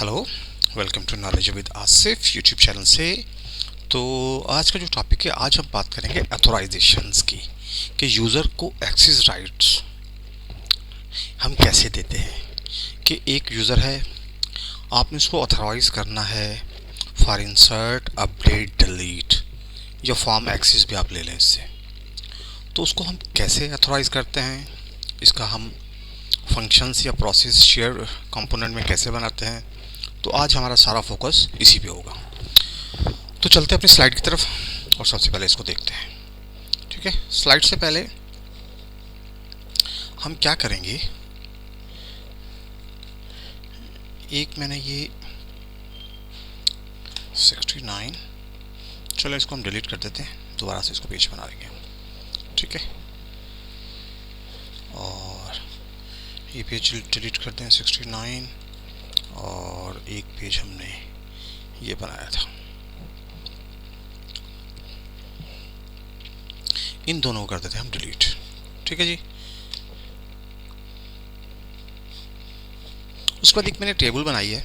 Hello, welcome to knowledge with Asif YouTube channel से। तो आज का जो टॉपिक है, आज हम बात करेंगे अथोराइजेशंस की, कि यूज़र को एक्सेस राइट्स हम कैसे देते हैं। कि एक यूज़र है, आपने उसको अथोराइज करना है फॉर इंसर्ट, अपडेट, डिलीट या फॉर्म एक्सेस भी आप ले लें इससे। तो उसको हम कैसे अथोराइज करते हैं, इसका हम फंक्शंस या प्रोसेस शेयर कंपोनेंट में कैसे बनाते हैं। तो आज हमारा सारा फोकस इसी पे होगा। तो चलते हैं अपनी स्लाइड की तरफ और सबसे पहले इसको देखते हैं। ठीक है, स्लाइड से पहले हम क्या करेंगे, एक मैंने ये 69, चलो इसको हम डिलीट कर देते हैं, दोबारा से इसको पेज बना देंगे। ठीक है, और ये पेज डिलीट कर दें 69, और एक पेज हमने ये बनाया था, इन दोनों को कर देते हैं हम डिलीट। ठीक है जी। उसके बाद एक मैंने टेबल बनाई है।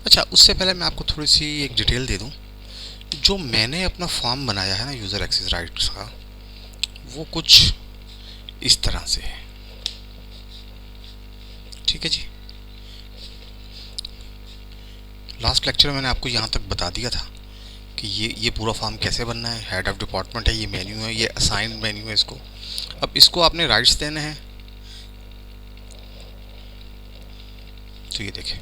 अच्छा, उससे पहले मैं आपको थोड़ी सी एक डिटेल दे दूं। जो मैंने अपना फॉर्म बनाया है ना यूज़र एक्सेस राइट्स का, वो कुछ इस तरह से है। ठीक है जी। लास्ट लेक्चर में मैंने आपको यहाँ तक बता दिया था कि ये पूरा फॉर्म कैसे बनना है। हेड ऑफ डिपार्टमेंट है, ये मेन्यू है, ये असाइन मेन्यू है इसको। अब इसको आपने राइट्स देने हैं। तो ये देखें,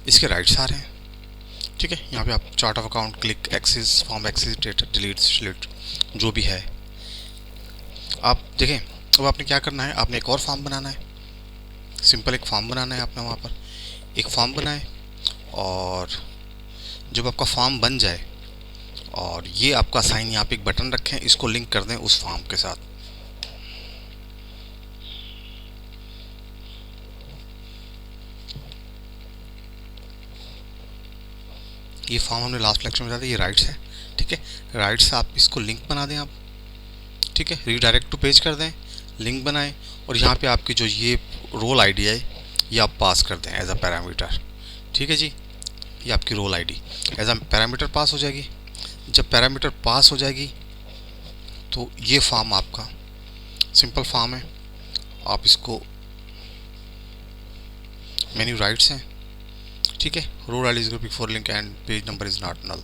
इसके राइट्स आ रहे हैं। ठीक है, यहाँ पे आप chart of account, click, access, form access, data, delete, select, जो भी है आप देखें। अब आपने क्या करना है, आपने एक और फॉर्म बनाना है। सिंपल एक फॉर्म बनाना है आपने, वहाँ पर एक फॉर्म बनाए, और जब आपका फॉर्म बन जाए और ये आपका साइन, यहाँ पे एक बटन रखें, इसको लिंक कर दें उस फॉर्म के साथ। ये फॉर्म हमने लास्ट लेक्चर में बताया था, ये राइट्स है। ठीक है, राइट्स आप इसको लिंक बना दें आप। ठीक है, रीडायरेक्ट टू पेज कर दें, लिंक बनाएं, और यहाँ पे आपकी जो ये रोल आईडी है, ये आप पास कर दें एज अ पैरामीटर। ठीक है जी, ये आपकी role ID as a parameter pass हो जाएगी। जब पैरामीटर पास हो जाएगी तो ये फॉर्म आपका सिंपल फॉर्म है। आप इसको, मेन्यू राइट्स हैं। ठीक है, role ID is before link and page number is not null.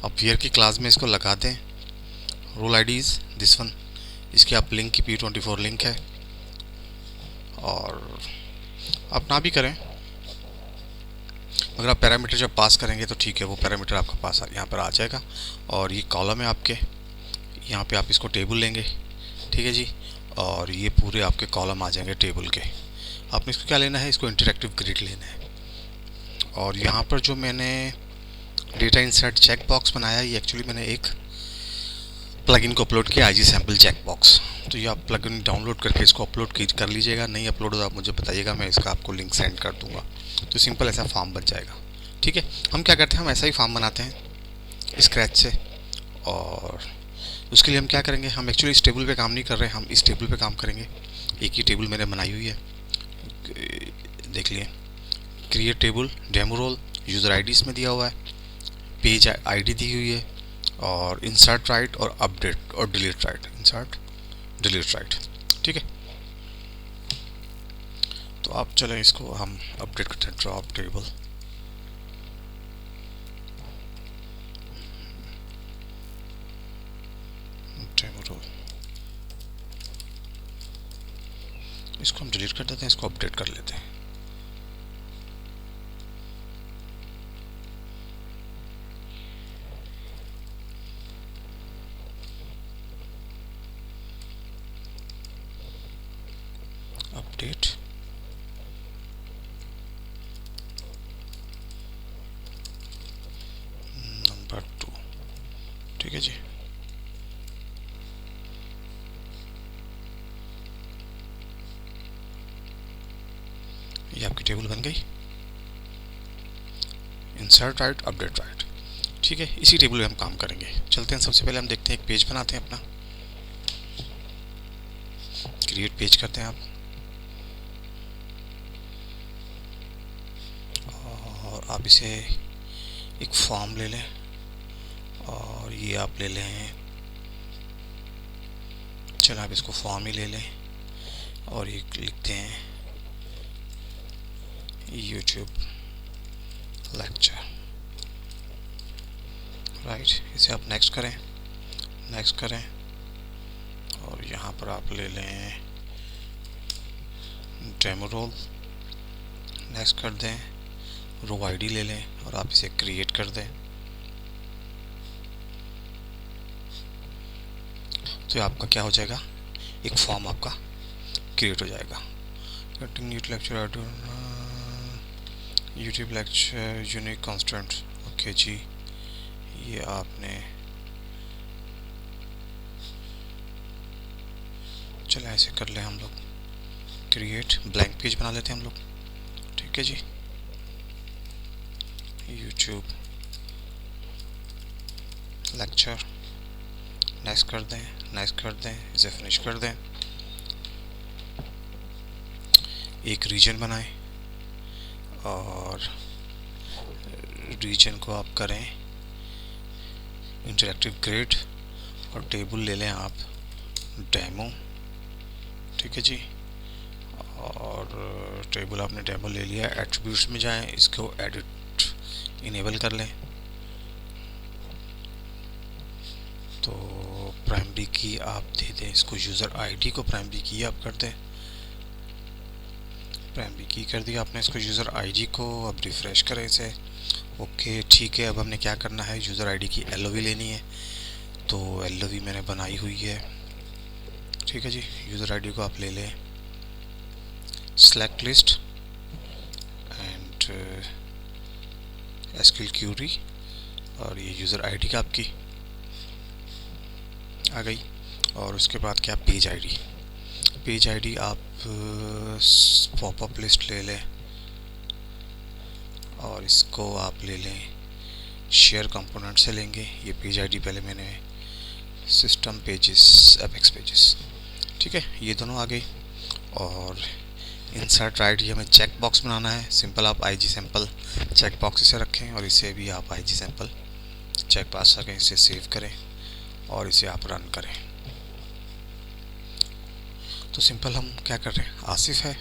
अब वेयर की क्लास में इसको लगा दें, role ID is this one, इसकी आप लिंक की P24 लिंक है। और आप ना भी करें, अगर आप पैरामीटर जब पास करेंगे तो ठीक है, वो पैरामीटर आपका पास यहाँ पर आ जाएगा। और ये कॉलम है आपके, यहाँ पे आप इसको टेबल लेंगे। ठीक है जी, और ये पूरे आपके कॉलम आ जाएंगे टेबल के। आपने इसको क्या लेना है, इसको इंटरेक्टिव ग्रिड लेना है। और यहाँ पर जो मैंने डेटा इंसर्ट चेक बॉक्स बनाया, ये एक्चुअली मैंने एक प्लगइन को अपलोड किया, IG सैम्पल चेक बॉक्स। तो ये आप प्लगइन डाउनलोड करके इसको अपलोड कर लीजिएगा। नहीं अपलोड हो तो आप मुझे बताइएगा, मैं इसका आपको लिंक सेंड कर दूंगा। तो सिंपल ऐसा फॉर्म बन जाएगा। ठीक है, हम क्या करते हैं, हम ऐसा ही फॉर्म बनाते हैं स्क्रैच से। और उसके लिए हम क्या करेंगे, हम एक्चुअली इस टेबल पे काम नहीं कर रहे हैं, हम इस टेबल पे काम करेंगे। एक ही टेबल मैंने बनाई हुई है, देख लिए। Create table, demo role, user ID इसमें दिया हुआ है, पेज आईडी दी हुई है, और इंसर्ट राइट और अपडेट और delete right, insert delete right. ठीक है, तो आप चलें इसको हम अपडेट करते हैं। ड्रॉप टेबल, डेमो रोल, इसको हम डिलीट कर देते हैं, इसको अपडेट कर लेते हैं। Update, number 2। ठीक है जी, ये आपकी टेबल बन गई, इंसर्ट राइट, अपडेट राइट। ठीक है, इसी टेबल में हम काम करेंगे। चलते हैं, सबसे पहले हम देखते हैं, एक पेज बनाते हैं अपना। क्रिएट पेज करते हैं आप। इसे एक फॉर्म ले लें और ये आप ले लें, चलो आप इसको फॉर्म ही ले लें और ये लिखते हैं यूट्यूब लेक्चर, राइट। इसे आप नेक्स्ट करें, नेक्स्ट करें और यहाँ पर आप ले लें डेमो रोल, नेक्स्ट कर दें, रो आईडी ले लें और आप इसे क्रिएट कर दें। तो आपका क्या हो जाएगा, एक फॉर्म आपका क्रिएट हो जाएगा। Continue lecture YouTube lecture unique constant, okay जी। ये आपने, चलो ऐसे कर ले हम लोग, क्रिएट ब्लैंक पेज बना लेते हैं हम लोग, ठीक है जी। यूट्यूब लेक्चर, नेक्स्ट कर दें, नेक्स्ट कर दें, इसे फिनिश कर दें। एक रीजन बनाएं और रीजन को आप करें इंटरैक्टिव ग्रिड और टेबल ले लें आप डेमो, ठीक है जी। और टेबल आपने डेमो ले लिया, एट्रीब्यूट्स में जाएं, इसको एडिट इनेबल कर लें। तो प्राइमरी की आप दे दें इसको, यूज़र आईडी को प्राइमरी की आप कर दें, प्राइमरी की कर दिया आपने इसको यूज़र आईडी को। अब रिफ़्रेश करें इसे, ओके ठीक है। अब हमने क्या करना है, यूज़र आईडी की एलओवी लेनी है, तो एलओवी मैंने बनाई हुई है, ठीक है जी। यूज़र आईडी को आप ले लें, select list and SQL query, और ये यूज़र आईडी का आपकी आ गई। और उसके बाद क्या, पेज आईडी, पेज आईडी आप पॉपअप लिस्ट ले लें और इसको आप ले लें शेयर कंपोनेंट से लेंगे। ये पेज आईडी पहले मैंने सिस्टम पेजेस, एपेक्स पेजेस, ठीक है, ये दोनों आ गई। और इंसर्ट राइट, ये हमें चेक बॉक्स बनाना है, सिंपल आप आईजी सैंपल चेक बॉक्स इसे रखें और इसे भी आप आईजी सैंपल चेक पास सकें, इसे सेव करें और इसे आप रन करें। तो सिंपल हम क्या कर रहे हैं, आसिफ है,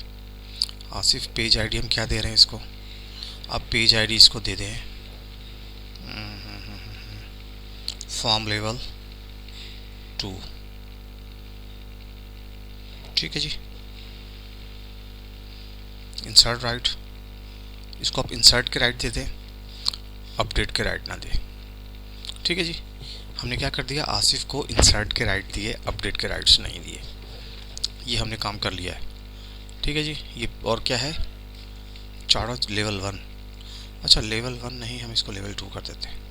आसिफ पेज आईडी हम क्या दे रहे हैं इसको, आप पेज आईडी इसको दे दें फॉर्म लेवल 2, ठीक है जी। इंसर्ट राइट, इसको आप इंसर्ट के राइट दे दें, अपडेट के राइट ना दें, ठीक है जी। हमने क्या कर दिया, आसिफ को इंसर्ट के राइट दिए, अपडेट के राइट्स नहीं दिए, ये हमने काम कर लिया है, ठीक है जी। ये और क्या है, चारों लेवल 1, अच्छा लेवल 1 नहीं, हम इसको लेवल 2 कर देते हैं।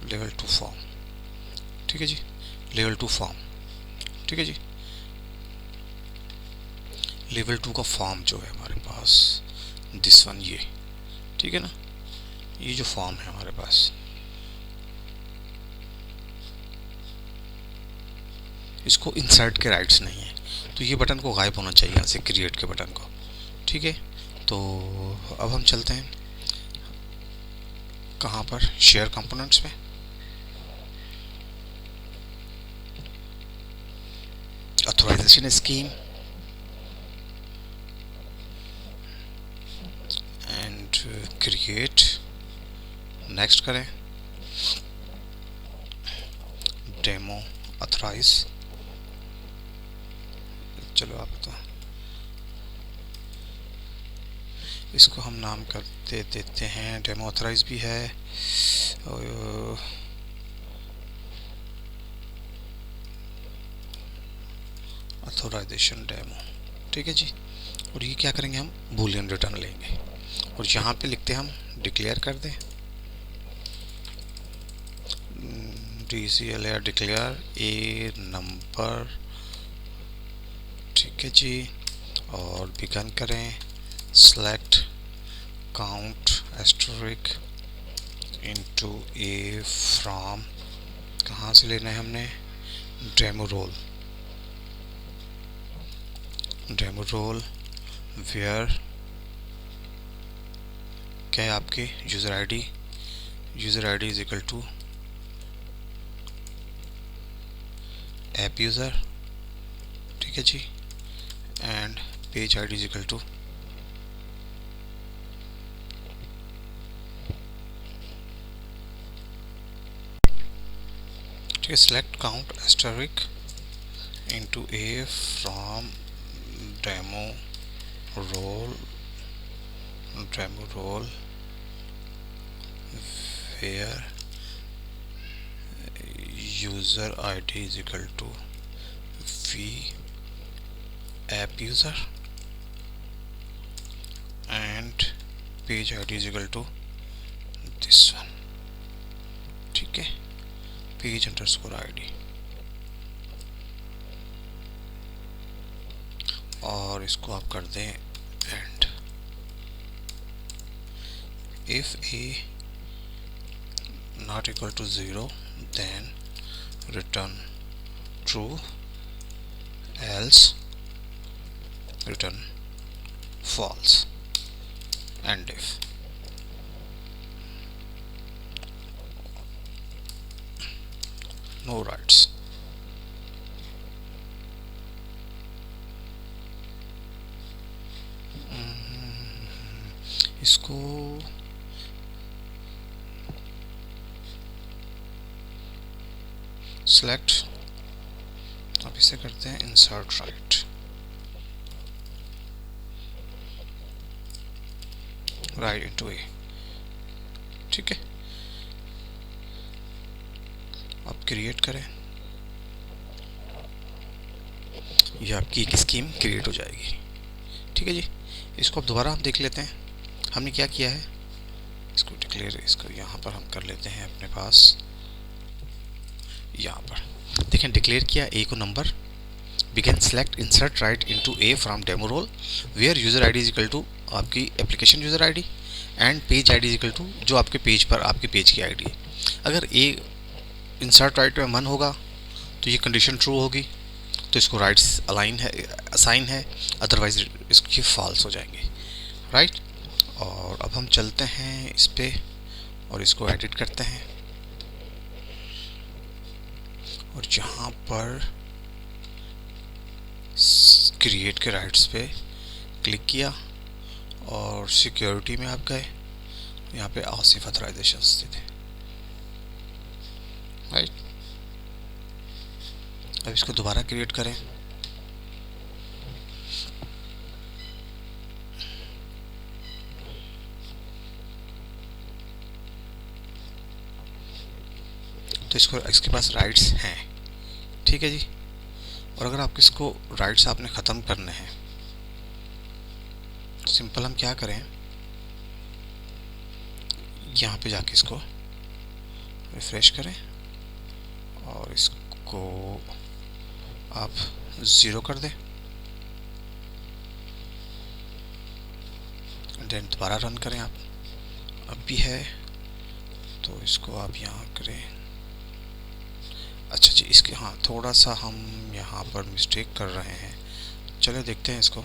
लेवल 2 फॉर्म, ठीक है जी, लेवल 2 फॉर्म, ठीक है जी। लेवल 2 का फॉर्म जो है हमारे पास, दिस वन, ये ठीक है ना, ये जो फॉर्म है हमारे पास, इसको इंसर्ट के राइट्स नहीं है, तो ये बटन को गायब होना चाहिए यहाँ से, क्रिएट के बटन को, ठीक है। तो अब हम चलते हैं कहाँ पर, शेयर कंपोनेंट्स में, authorization scheme and create, next करें, डेमो ऑथराइज, चलो आप बताओ, इसको हम नाम कर देते हैं, डेमो ऑथराइज भी है, ऑथराइजेशन डेमो, ठीक है जी। और ये क्या करेंगे, हम बूलियन रिटर्न लेंगे और यहाँ पे लिखते हैं हम डिक्लेयर कर दें, DCL या डिक्लेयर ए नंबर, ठीक है जी। और बिगन करें select count asterisk into a from, कहाँ से लेना है हमने, डेमो रोल वेयर क्या है आपके user ID is equal to app user, ठीक है जी, and page ID is equal to, ठीक है, select count asterisk into a from demo role where user ID is equal to v app user and page ID is equal to this one, ठीक है, page underscore ID, और इसको आप कर दें end. If a not equal to 0 then return true, else return false, end if no rights. इसको select, अब इसे करते हैं इंसर्ट राइट इनटू ए, ठीक है, अब क्रिएट करें, ये आपकी एक स्कीम क्रिएट हो जाएगी, ठीक है जी। इसको अब दोबारा हम देख लेते हैं हमने क्या किया है, इसको डिक्लेयर, इसको यहाँ पर हम कर लेते हैं अपने पास, यहाँ पर देखें डिक्लेयर किया ए को number, we can select insert right into a from demo role where user ID is equal to आपकी application user ID and page ID is equal to जो आपके पेज पर आपके पेज की आईडी है। अगर ए इंसर्ट राइट में 1 होगा तो ये कंडीशन ट्रू होगी, तो इसको राइट्स असाइन है, अदरवाइज इसके फॉल्स हो जाएंगे, राइट। और अब हम चलते हैं इस पे और इसको एडिट करते हैं, और जहाँ पर क्रिएट के राइट्स पे क्लिक किया और सिक्योरिटी में आप गए, यहाँ पे आसिफ ऑथराइजेशन स्थित है, राइट। अब इसको दोबारा क्रिएट करें, तो इसके पास राइट्स हैं, ठीक है जी। और अगर आप इसको राइट्स आपने ख़त्म करने हैं, सिंपल हम क्या करें, यहाँ पे जाके इसको रिफ्रेश करें और इसको आप 0 कर दें, देन दोबारा रन करें आप, अब भी है तो इसको आप यहाँ करें, अच्छा जी, इसके हाँ थोड़ा सा हम यहाँ पर मिस्टेक कर रहे हैं, चलो देखते हैं इसको,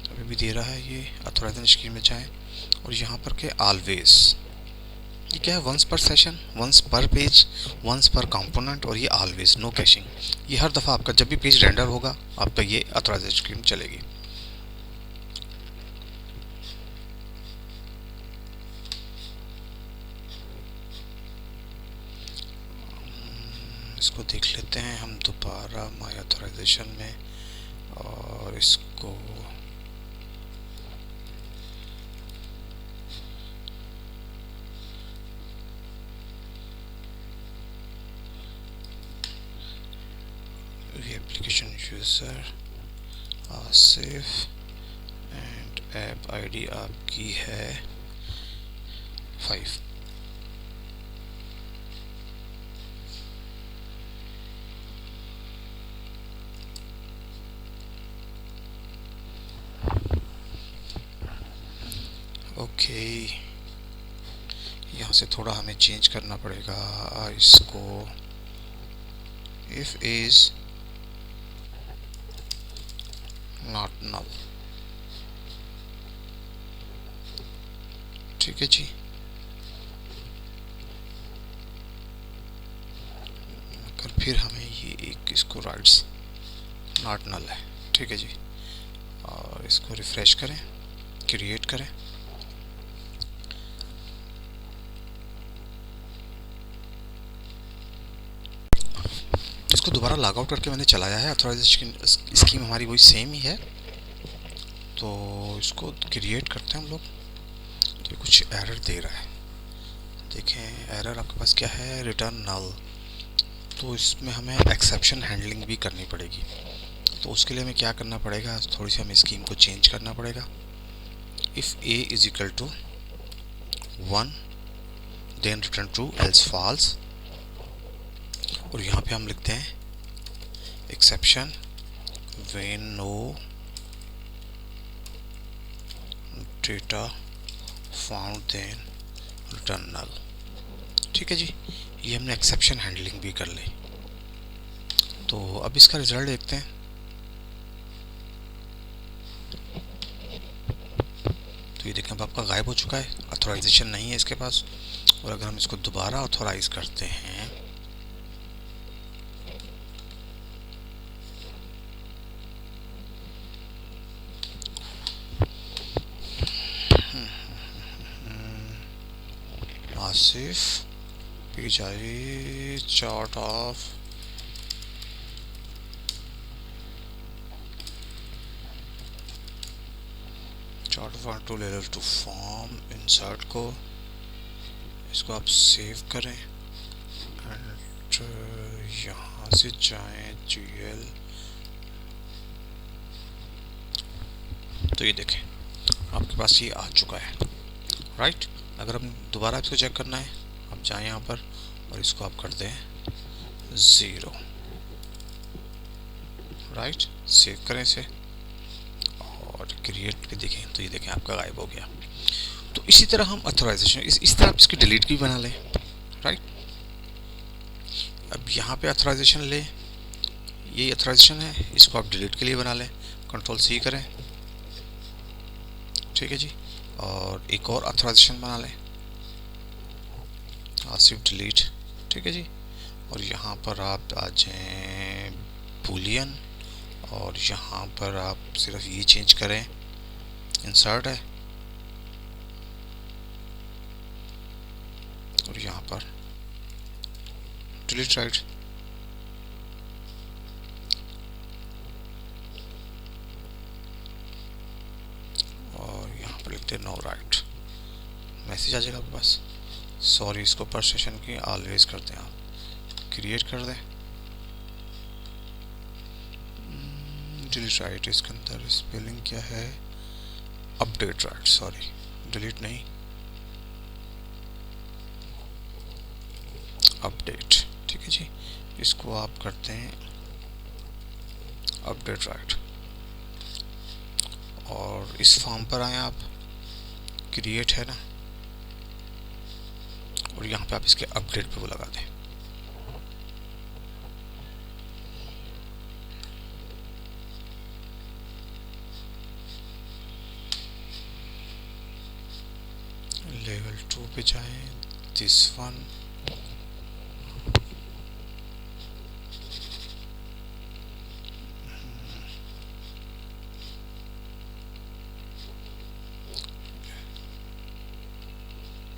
अभी भी दे रहा है ये ऑथराइजेशन स्क्रीन में जाएं और यहाँ पर के ऑलवेज, ये क्या है, वंस पर सेशन, वंस पर पेज, वंस पर कंपोनेंट, और ये ऑलवेज नो कैशिंग, ये हर दफ़ा आपका जब भी पेज रेंडर होगा आपका ये ऑथराइजेशन स्क्रीन चलेगी। इसको देख लेते हैं हम दोबारा माय ऑथराइजेशन में, और इसको application user Asif and app ID आपकी है 5, ओके, यहाँ से थोड़ा हमें चेंज करना पड़ेगा इसको। इफ इज नॉट नल, ठीक है जी। अगर फिर हमें ये एक इसको राइट्स नॉट नल है, ठीक है जी, और इसको रिफ्रेश करें, क्रिएट करें। इसको दोबारा लॉग आउट करके मैंने चलाया है, अथॉराइजेशन स्कीम हमारी वही सेम ही है। तो इसको क्रिएट करते हैं हम लोग। तो ये कुछ एरर दे रहा है, देखें एरर आपके पास क्या है, रिटर्न नल। तो इसमें हमें एक्सेप्शन हैंडलिंग भी करनी पड़ेगी। तो उसके लिए हमें क्या करना पड़ेगा, थोड़ी सी हमें स्कीम को चेंज करना पड़ेगा। If a is equal to 1 then return true else false, और यहाँ पे हम लिखते हैं exception when no data found then return null, ठीक है जी। ये हमने एक्सेप्शन हैंडलिंग भी कर ली। तो अब इसका रिजल्ट देखते हैं। तो ये देखें अब आपका गायब हो चुका है, अथॉराइजेशन नहीं है इसके पास। और अगर हम इसको दोबारा अथॉराइज करते हैं, आसिफ पिजाई chart of to level to form insert को, इसको आप सेव करें एंड यहाँ से जाएं GL। तो ये देखें आपके पास ये आ चुका है, राइट। अगर हम दोबारा इसको चेक करना है, आप जाएं यहाँ पर और इसको आप कर दें 0, राइट। सेव करें इसे और क्रिएट पे देखें, तो ये देखें आपका गायब हो गया। तो इसी तरह हम अथॉराइजेशन इस तरह आप इसकी डिलीट भी बना लें, राइट। अब यहाँ पे अथॉराइजेशन ले, ये अथॉराइजेशन है, इसको आप डिलीट के लिए बना लें, Ctrl+C करें, ठीक है जी। और एक और अथॉराइजेशन बना लें, आसिफ डिलीट, ठीक है जी। और यहाँ पर आप आ जाएं बूलियन, और यहाँ पर आप सिर्फ ये चेंज करें, इंसर्ट है, और यहाँ पर डिलीट राइट। और यहाँ पर लिखते हैं नो राइट, मैसेज आ जाएगा आपके पास। सॉरी, इसको पर सेशन की ऑलवेज करते हैं, आप क्रिएट कर दें, डिलीट राइट। इसके अंदर स्पेलिंग क्या है, अपडेट राइट, सॉरी डिलीट नहीं, अपडेट, ठीक है जी। इसको आप करते हैं अपडेट राइट, और इस फॉर्म पर आए आप, क्रिएट है ना, और यहाँ पे आप इसके अपडेट पे वो लगा दें। लेवल 2 पे जाएं, दिस वन,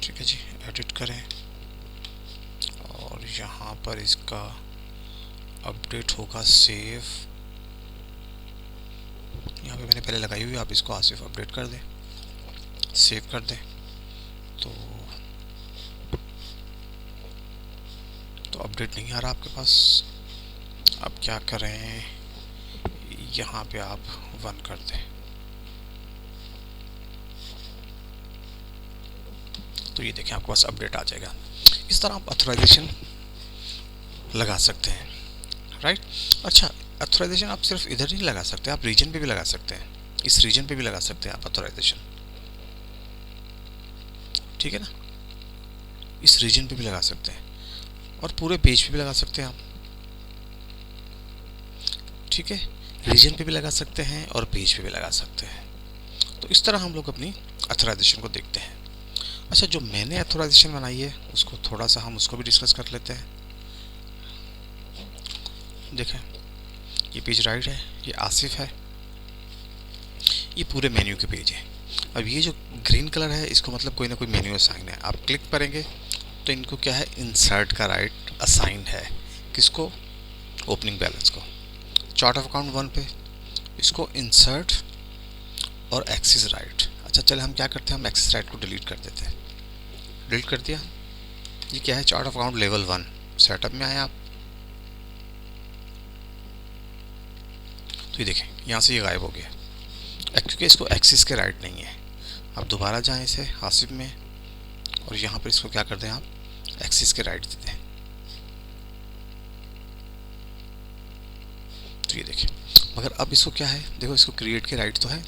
ठीक है जी। एडिट करें और यहाँ पर इसका अपडेट होगा सेव, यहाँ पे मैंने पहले लगाई हुई, आप इसको आसिफ अपडेट कर दें, सेव कर दें। तो अपडेट नहीं आ रहा आपके पास। अब क्या करें, यहाँ पे आप 1 कर दें, तो ये देखें आपके पास अपडेट आ जाएगा। इस तरह आप अथॉराइजेशन लगा सकते हैं, राइट। अच्छा, अथॉराइजेशन आप सिर्फ इधर नहीं लगा सकते, आप रीजन पे भी लगा सकते हैं, इस रीजन पे भी लगा सकते हैं आप अथॉराइजेशन। ठीक है ना, इस रीजन पे भी लगा सकते हैं और पूरे पेज पे भी लगा सकते हैं आप, ठीक है, रीजन पे भी लगा सकते हैं और पेज पे भी लगा सकते हैं। तो इस तरह हम लोग अपनी अथोराइजेशन को देखते हैं। अच्छा, जो मैंने अथोराइजेशन बनाई है उसको थोड़ा सा हम उसको भी डिस्कस कर लेते हैं। देखें, ये पेज राइट है, ये आसिफ है, ये पूरे मेन्यू के पेज है। अब ये जो ग्रीन कलर है इसको मतलब कोई ना कोई मेन्यू असाइन है। आप क्लिक करेंगे तो इनको क्या है, इंसर्ट का राइट असाइन है। किसको? ओपनिंग बैलेंस को। चार्ट ऑफ अकाउंट 1 पे इसको इंसर्ट और एक्सिस राइट। अच्छा चले, हम क्या करते हैं, हम एक्सिस राइट को डिलीट कर देते हैं। डिलीट कर दिया। ये क्या है, chart of account level 1 setup में आए आप, तो ये देखें यहाँ से ये गायब हो गया क्योंकि इसको एक्सिस के राइट नहीं है। आप दोबारा जाएं इसे हासिब में और यहाँ पर इसको क्या करते हैं, आप एक्सिस के राइट देते हैं। तो ये देखें, मगर अब इसको क्या है, देखो इसको क्रिएट के राइट तो है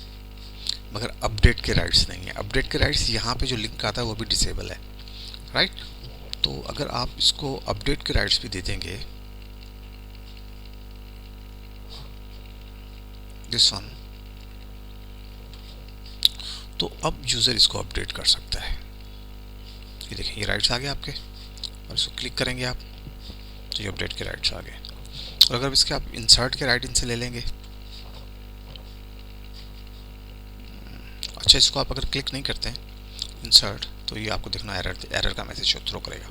मगर अपडेट के राइट्स नहीं है। अपडेट के राइट्स यहाँ पे जो लिंक आता है वो भी डिसेबल है, राइट। तो अगर आप इसको अपडेट के राइट्स भी दे देंगे, दिस वन, तो अब यूज़र इसको अपडेट कर सकता है। ये देखें, ये राइट्स आ गए आपके और इसको क्लिक करेंगे आप तो ये अपडेट के राइट्स आ गए। और अगर इसके आप इंसर्ट के राइट इनसे ले लेंगे, अच्छा इसको आप अगर क्लिक नहीं करते हैं इंसर्ट तो ये आपको देखना एरर का मैसेज थ्रो करेगा।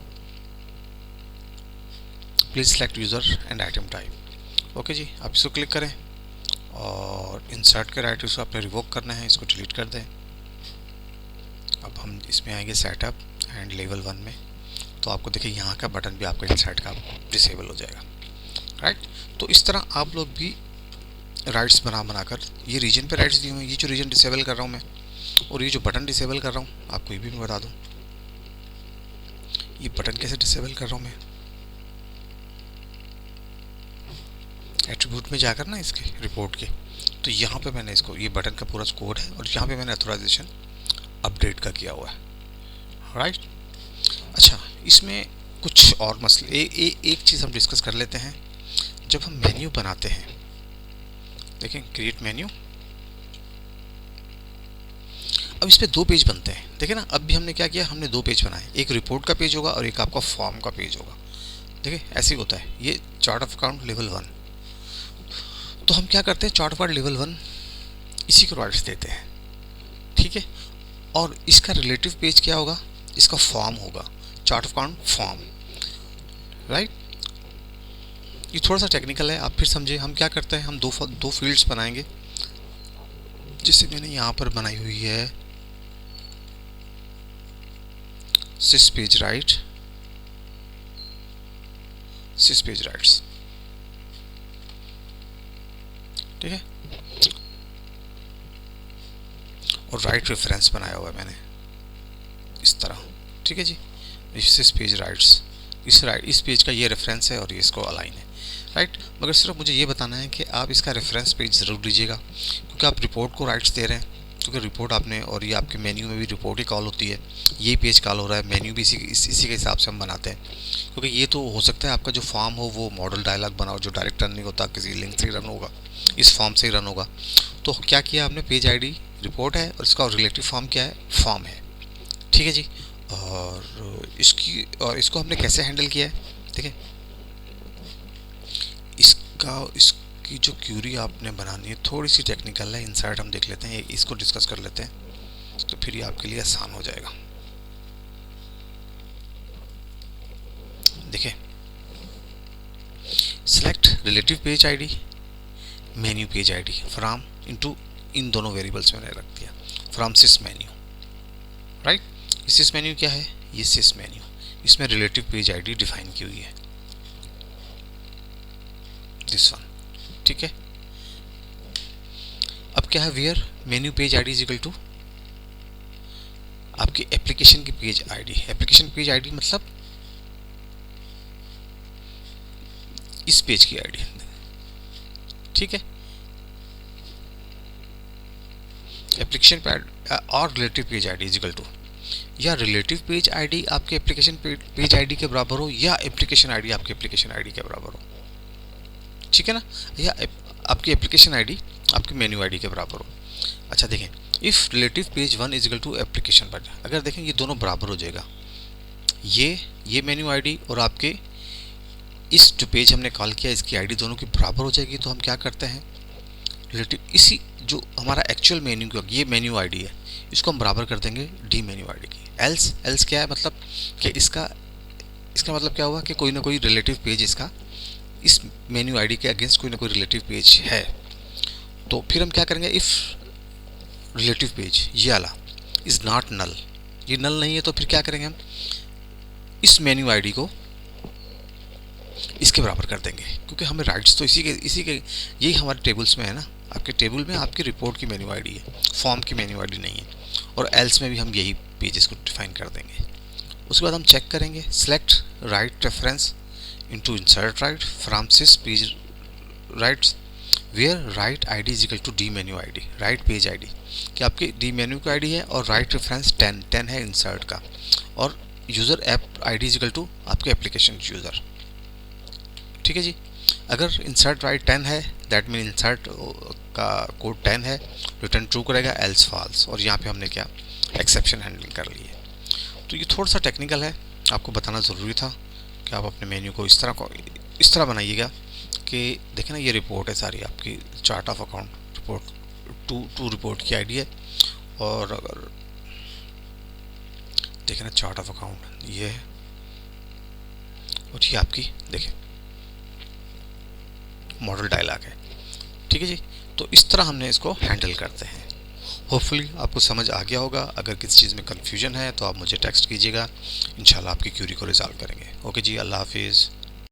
Please select user and item type. Okay जी, आप इसको क्लिक करें और इंसर्ट के राइट इसको आपने रिवोक करना है, इसको डिलीट कर दें। अब हम इसमें आएंगे सेटअप एंड लेवल 1 में, तो आपको देखिए यहाँ का बटन भी आपका इंसर्ट का डिसेबल हो जाएगा, राइट। तो इस तरह आप लोग भी राइट्स बनाकर, ये रीजन पे राइट्स दिए हुए हैं, ये जो रीजन डिसेबल कर रहा हूँ मैं और ये जो बटन डिसेबल कर रहा हूँ, आपको ये भी मैं बता दूँ ये बटन कैसे डिसेबल कर रहा हूँ मैं। एट्रीब्यूट में जाकर ना इसके रिपोर्ट के, तो यहाँ पे मैंने इसको, ये बटन का पूरा कोड है और यहाँ पे मैंने अथोराइजेशन अपडेट का किया हुआ है, राइट। अच्छा, इसमें कुछ और मसले, एक चीज़ हम डिस्कस कर लेते हैं। जब हम मेन्यू बनाते हैं, देखें क्रिएट मेन्यू, अब इस पे 2 पेज बनते हैं, देखें ना। अब भी हमने क्या किया, हमने 2 पेज बनाए, एक रिपोर्ट का पेज होगा और एक आपका फॉर्म का पेज होगा। देखिए ऐसे ही होता है। ये चार्ट ऑफ अकाउंट लेवल 1, तो हम क्या करते हैं, चार्ट ऑफ अकाउंट लेवल 1 इसी को राइट्स देते हैं, ठीक है। और इसका रिलेटिव पेज क्या होगा, इसका फॉर्म होगा, chart of account form, right. ये थोड़ा सा टेक्निकल है, आप फिर समझे। हम क्या करते हैं, हम दो फील्ड्स बनाएंगे, जिससे मैंने यहाँ पर बनाई हुई है सिस पेज राइट, सिस पेज राइट्स, ठीक है। और राइट रेफरेंस बनाया हुआ है मैंने इस तरह, ठीक है जी। सिस पेज राइट्स, इस पेज का ये रेफरेंस है और ये इसको अलाइन है, राइट। मगर सिर्फ मुझे ये बताना है कि आप इसका रेफरेंस पेज ज़रूर लीजिएगा, क्योंकि आप रिपोर्ट को राइट्स दे रहे हैं, क्योंकि रिपोर्ट आपने, और ये आपके मेन्यू में भी रिपोर्ट ही कॉल होती है, ये पेज कॉल हो रहा है, मेन्यू भी इसी के हिसाब से हम बनाते हैं। क्योंकि ये तो हो सकता है आपका जो फॉर्म हो वो मॉडल डायलॉग बनाओ, जो डायरेक्ट रन नहीं होता, किसी लिंक से ही रन होगा, इस फॉर्म से ही रन होगा। तो क्या किया आपने, पेज आईडी रिपोर्ट है और इसका रिलेटिव फॉर्म क्या है, फॉर्म है, ठीक है जी। और इसको हमने कैसे हैंडल किया है, ठीक है। इसकी जो क्यूरी आपने बनानी है थोड़ी सी टेक्निकल है, इंसर्ट हम देख लेते हैं, इसको डिस्कस कर लेते हैं, तो फिर ये आपके लिए आसान हो जाएगा। देखिए, select relative page ID, menu page ID from into, इन दोनों वेरिएबल्स मैंने रख दिया, from sys menu, right. Sys menu क्या है, ये सिस मेन्यू, इसमें रिलेटिव पेज आईडी डिफाइन की हुई है, दिस वन, ठीक है। अब क्या है, where menu page ID is equal to आपकी एप्लीकेशन की page ID. Application page ID मतलब इस पेज की आईडी, ठीक है। एप्लीकेशन और relative page ID is equal to या रिलेटिव पेज आईडी आपके एप्लीकेशन पेज आईडी के बराबर हो, या एप्लीकेशन आईडी आपके एप्लीकेशन आईडी के बराबर हो, ठीक है ना, या आपकी एप्लीकेशन आईडी आपकी मेन्यू आईडी के बराबर हो। अच्छा देखें, if relative page 1 is equal to application page, अगर देखें ये दोनों बराबर हो जाएगा, ये मेन्यू आईडी और आपके इस जो पेज हमने कॉल किया इसकी आईडी दोनों की बराबर हो जाएगी, तो हम क्या करते हैं, रिलेटिव इसी जो हमारा एक्चुअल मेन्यू का ये मेन्यू आईडी है इसको हम बराबर कर देंगे डी मेन्यू आईडी की। एल्स क्या है, मतलब कि इसका मतलब क्या हुआ कि कोई ना कोई रिलेटिव पेज इसका इस मेन्यू आईडी के अगेंस्ट कोई ना कोई रिलेटिव पेज है। तो फिर हम क्या करेंगे, इफ़ रिलेटिव पेज ये वाला इज़ नॉट नल, ये नल नहीं है, तो फिर क्या करेंगे हम इस मेन्यू आईडी को इसके बराबर कर देंगे, क्योंकि हमें राइट्स तो इसी के यही हमारे टेबल्स में है ना, आपके टेबल में आपकी रिपोर्ट की मेन्यू आईडी है, फॉर्म की मेन्यू आईडी नहीं है, और एल्स में भी हम यही पेजेस को डिफाइन कर देंगे। उसके बाद हम चेक करेंगे, select right reference into insert right from sys page rights where right ID is equal to D menu ID, right page ID कि आपकी डी मेन्यू का आईडी है और राइट रेफरेंस 10 है इंसर्ट का, और user app ID is equal to आपके application user, ठीक है जी। अगर इंसर्ट राइट 10 है दैट मीन इंसर्ट का कोड 10 है, रिटर्न ट्रू करेगा, एल्स फॉल्स, और यहाँ पे हमने क्या एक्सेप्शन हैंडलिंग कर ली है। तो ये थोड़ा सा टेक्निकल है, आपको बताना ज़रूरी था कि आप अपने मेन्यू को इस तरह बनाइएगा कि देखें ना, ये रिपोर्ट है सारी आपकी chart of account report, to report की आईडी है, और अगर देखें ना चार्ट ऑफ अकाउंट ये है, और ये आपकी देखें मॉडल डायलॉग है, ठीक है जी। तो इस तरह हमने इसको हैंडल करते हैं। होपफुली आपको समझ आ गया होगा। अगर किसी चीज़ में कन्फ्यूजन है तो आप मुझे टेक्स्ट कीजिएगा, इंशाल्लाह आपकी क्यूरी को रिजॉल्व करेंगे। ओके जी, अल्लाह हाफिज़।